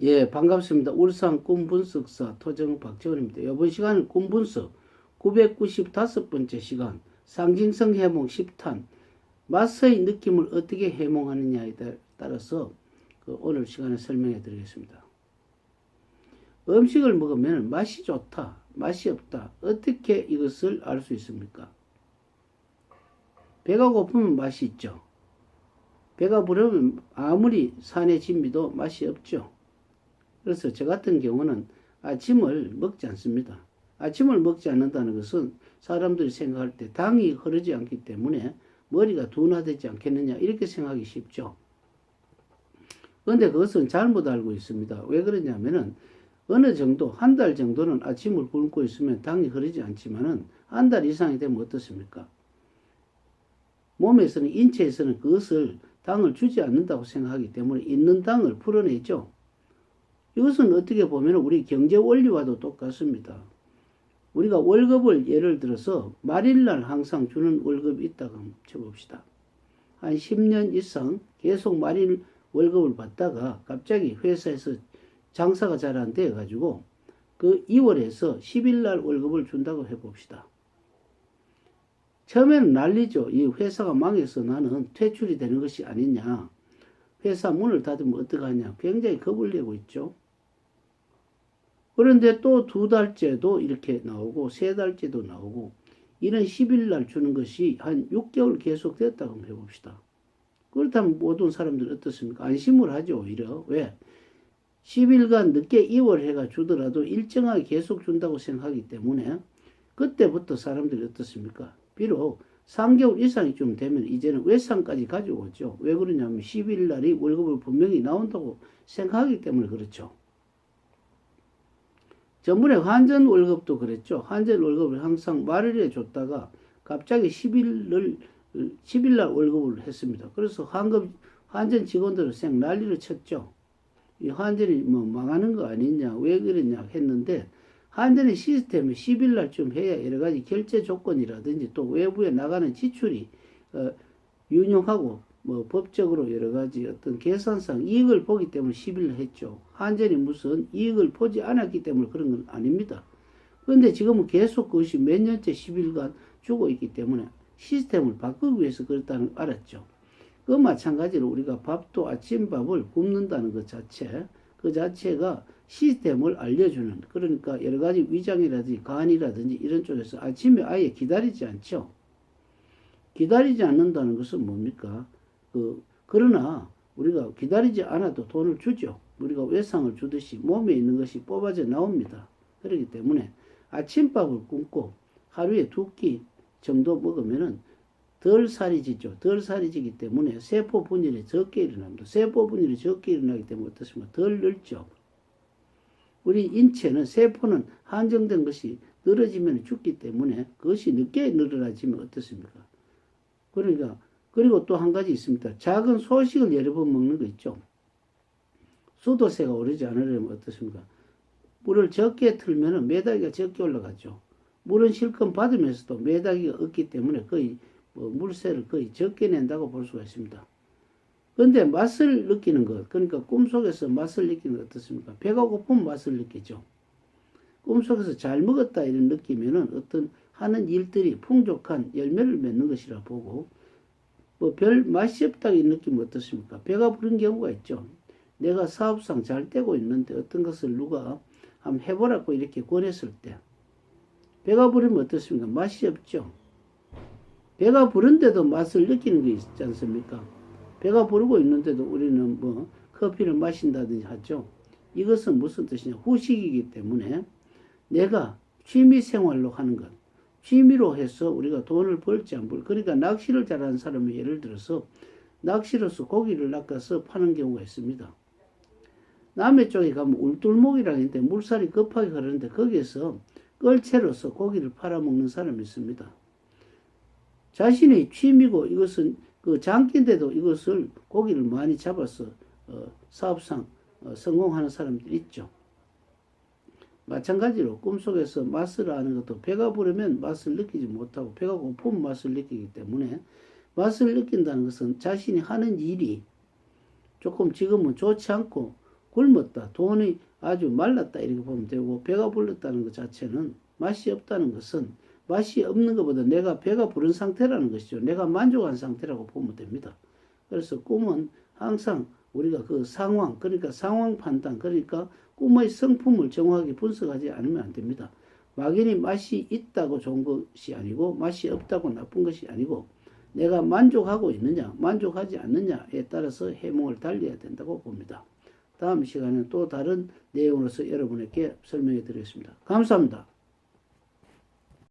예, 반갑습니다. 울산 꿈분석사 토정 박재원입니다. 이번 시간은 꿈분석 995번째 시간 상징성 해몽 10탄 맛의 느낌을 어떻게 해몽하느냐에 따라서 오늘 시간에 설명해 드리겠습니다. 음식을 먹으면 맛이 좋다, 맛이 없다. 어떻게 이것을 알 수 있습니까? 배가 고프면 맛이 있죠. 배가 부르면 아무리 산의 진미도 맛이 없죠. 그래서 저 같은 경우는 아침을 먹지 않습니다. 아침을 먹지 않는다는 것은 사람들이 생각할 때 당이 흐르지 않기 때문에 머리가 둔화되지 않겠느냐 이렇게 생각하기 쉽죠. 그런데 그것은 잘못 알고 있습니다. 왜 그러냐면은 어느 정도 한 달 정도는 아침을 굶고 있으면 당이 흐르지 않지만은 한 달 이상이 되면 어떻습니까? 몸에서는 인체에서는 그것을 당을 주지 않는다고 생각하기 때문에 있는 당을 풀어내죠. 이것은 어떻게 보면 우리 경제 원리와도 똑같습니다. 우리가 월급을 예를 들어서 말일날 항상 주는 월급이 있다고 쳐봅시다. 한 10년 이상 계속 말일 월급을 받다가 갑자기 회사에서 장사가 잘 안 돼 가지고 그 2월에서 10일날 월급을 준다고 해봅시다. 처음에는 난리죠. 이 회사가 망해서 나는 퇴출이 되는 것이 아니냐. 회사 문을 닫으면 어떡하냐. 굉장히 겁을 내고 있죠. 그런데 또 2달째도 이렇게 나오고 3달째도 나오고 이런 10일날 주는 것이 한 6개월 계속 됐다고 해봅시다. 그렇다면 모든 사람들은 어떻습니까? 안심을 하죠. 오히려. 왜? 10일간 늦게 이월해가 주더라도 일정하게 계속 준다고 생각하기 때문에 그때부터 사람들이 어떻습니까? 비록 3개월 이상이 좀 되면 이제는 외상까지 가져오죠. 왜 그러냐면 10일날이 월급을 분명히 나온다고 생각하기 때문에 그렇죠. 전번에 환전 월급도 그랬죠. 환전 월급을 항상 말일에 줬다가 갑자기 10일날 월급을 했습니다. 그래서 환전 직원들은 생 난리를 쳤죠. 이 환전이 뭐 망하는 거 아니냐, 왜 그랬냐 했는데 환전의 시스템을 10일날쯤 해야 여러 가지 결제 조건이라든지 또 외부에 나가는 지출이 유용하고 뭐 법적으로 여러 가지 어떤 계산상 이익을 보기 때문에 10일을 했죠. 환전이 무슨 이익을 보지 않았기 때문에 그런 건 아닙니다. 그런데 지금은 계속 그것이 몇 년째 10일간 주고 있기 때문에 시스템을 바꾸기 위해서 그렇다는 걸 알았죠. 그 마찬가지로 우리가 밥도 아침밥을 굶는다는 것 자체, 그 자체가 시스템을 알려주는, 그러니까 여러 가지 위장이라든지 간이라든지 이런 쪽에서 아침에 아예 기다리지 않죠. 기다리지 않는다는 것은 뭡니까? 그러나 우리가 기다리지 않아도 돈을 주죠. 우리가 외상을 주듯이 몸에 있는 것이 뽑아져 나옵니다. 그렇기 때문에 아침밥을 굶고 하루에 2끼 정도 먹으면은 덜 살이 찌죠. 덜 살이 찌기 때문에 세포 분열이 적게 일어납니다. 세포 분열이 적게 일어나기 때문에 어떻습니까? 덜 늙죠. 우리 인체는 세포는 한정된 것이 늘어지면 죽기 때문에 그것이 늦게 늘어나지면 어떻습니까? 그러니까 그리고 또 한 가지 있습니다. 작은 소식을 여러 번 먹는 거 있죠. 수도세가 오르지 않으려면 어떻습니까? 물을 적게 틀면 메다기가 적게 올라가죠. 물은 실컷 받으면서도 메다기가 없기 때문에 거의 물세를 거의 적게 낸다고 볼 수가 있습니다. 그런데 맛을 느끼는 것, 그러니까 꿈속에서 맛을 느끼는 것 어떻습니까? 배가 고프면 맛을 느끼죠. 꿈속에서 잘 먹었다 이런 느끼면은 어떤 하는 일들이 풍족한 열매를 맺는 것이라 보고 뭐 별 맛이 없다 이 느낌은 어떻습니까? 배가 부른 경우가 있죠. 내가 사업상 잘 되고 있는데 어떤 것을 누가 한번 해보라고 이렇게 권했을 때 배가 부르면 어떻습니까? 맛이 없죠. 배가 부른데도 맛을 느끼는 게 있지 않습니까? 배가 부르고 있는데도 우리는 뭐 커피를 마신다든지 하죠. 이것은 무슨 뜻이냐? 후식이기 때문에 내가 취미 생활로 하는 것, 취미로 해서 우리가 돈을 벌지 안 벌. 그러니까 낚시를 잘하는 사람이 예를 들어서 낚시로서 고기를 낚아서 파는 경우가 있습니다. 남해 쪽에 가면 울돌목이라고 있는데 물살이 급하게 흐르는데 거기에서 끌채로서 고기를 팔아먹는 사람이 있습니다. 자신의 취미고 이것은 그 장기인데도 이것을 고기를 많이 잡아서 사업상 성공하는 사람들이 있죠. 마찬가지로 꿈속에서 맛을 아는 것도 배가 부르면 맛을 느끼지 못하고 배가 고프면 맛을 느끼기 때문에 맛을 느낀다는 것은 자신이 하는 일이 조금 지금은 좋지 않고 굶었다, 돈이 아주 말랐다 이렇게 보면 되고, 배가 불렀다는 것 자체는 맛이 없다는 것은 맛이 없는 것보다 내가 배가 부른 상태라는 것이죠. 내가 만족한 상태라고 보면 됩니다. 그래서 꿈은 항상 우리가 그 상황, 그러니까 상황 판단, 그러니까 꿈의 성품을 정확하게 분석하지 않으면 안 됩니다. 막연히 맛이 있다고 좋은 것이 아니고 맛이 없다고 나쁜 것이 아니고 내가 만족하고 있느냐 만족하지 않느냐에 따라서 해몽을 달리해야 된다고 봅니다. 다음 시간에는 또 다른 내용으로서 여러분에게 설명해 드리겠습니다. 감사합니다.